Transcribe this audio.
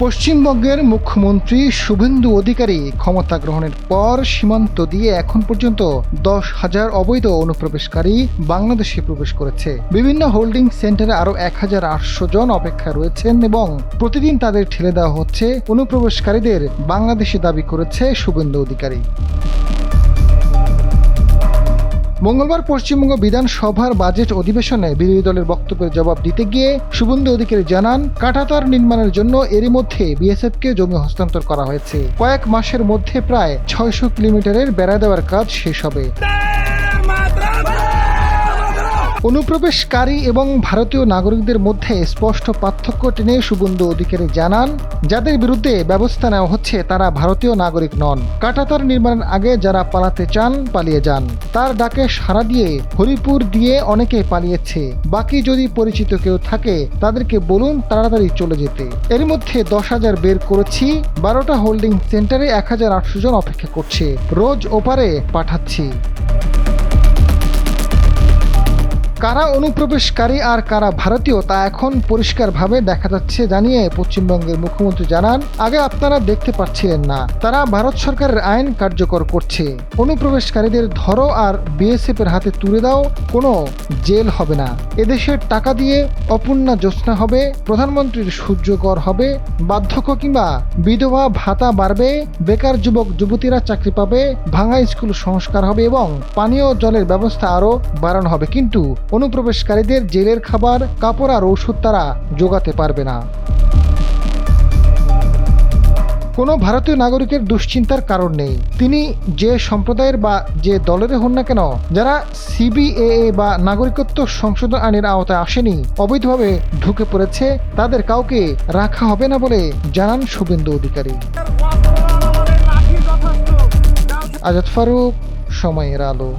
পশ্চিমবঙ্গের মুখ্যমন্ত্রী শুভেন্দু অধিকারী ক্ষমতা গ্রহণের পর সীমান্ত দিয়ে এখন পর্যন্ত 10,000 অবৈধ অনুপ্রবেশকারী বাংলাদেশে প্রবেশ করেছে। বিভিন্ন হোল্ডিং সেন্টারে আরো 1,800 জন অপেক্ষায় রয়েছেন এবং প্রতিদিন তাদের ঠেলে দেওয়া হচ্ছে অনুপ্রবেশকারীদের বাংলাদেশে, দাবি করেছে শুভেন্দু অধিকারী। মঙ্গলবার পশ্চিমবঙ্গ বিধানসভার বাজেট অধিবেশনে বিরোধী দলের বক্তব্যের জবাব দিতে গিয়ে শুভেন্দু অধিকারী জানান, কাঁটাতার নির্মাণের জন্য এরই মধ্যে বিএসএফকে জমি হস্তান্তর করা হয়েছে। কয়েক মাসের মধ্যে প্রায় 600 কিলোমিটারের বেড়া দেওয়ার কাজ শেষ হবে। অনুপ্রবেশকারী এবং ভারতীয় নাগরিকদের মধ্যে স্পষ্ট পার্থক্য টেনে শুভেন্দু অধিকারী জানান, যাদের বিরুদ্ধে ব্যবস্থা নেওয়া হচ্ছে তারা ভারতীয় নাগরিক নন। কাঁটাতার নির্মাণের আগে যারা পালাতে চান পালিয়ে যান। তার ডাকে সাড়া দিয়ে হরিপুর দিয়ে অনেকে পালিয়েছে। বাকি যদি পরিচিত কেউ থাকে তাদেরকে বলুন তাড়াতাড়ি চলে যেতে। এর মধ্যে 10,000 বের করেছি। 12টা হোল্ডিং সেন্টারে 1,800 জন অপেক্ষা করছে। রোজ ওপারে পাঠাচ্ছি। কারা অনুপ্রবেশকারী আর কারা ভারতীয় তা এখন পরিষ্কারভাবে দেখা যাচ্ছে জানিয়ে পশ্চিমবঙ্গের মুখ্যমন্ত্রী জানান, আগে আপনারা দেখতে পাচ্ছিলেন না, তারা ভারত সরকারের আইন কার্যকর করছে। অনুপ্রবেশকারীদের ধরো আর বিএসএফ এর হাতে তুলে দাও, কোনো জেল হবে না। এদেশের টাকা দিয়ে অপূর্ণা জ্যোৎস্না হবে, প্রধানমন্ত্রীর সূর্যগর হবে, বার্ধক্য কিংবা বিধবা ভাতা বাড়বে, বেকার যুবক যুবতীরা চাকরি পাবে, ভাঙা স্কুল সংস্কার হবে এবং পানীয় জলের ব্যবস্থা আরও বাড়ানো হবে। কিন্তু অনুপ্রবেশকারীদের জেলের খাবার, কাপড় আর ওষুধ তারা জোগাতে পারবে না। কোনো ভারতীয় নাগরিকের দুশ্চিন্তার কারণ নেই। তিনি যে সম্প্রদায়ের বা যে দলের হন না কেন, যারা সিবিএএ বা নাগরিকত্ব সংশোধন আইনের আওতায় আসেনি, অবৈধভাবে ঢুকে পড়েছে, তাদের কাউকে রাখা হবে না বলে জানান শুভেন্দু অধিকারী। আজাদ ফারুক, সময়ের আলো।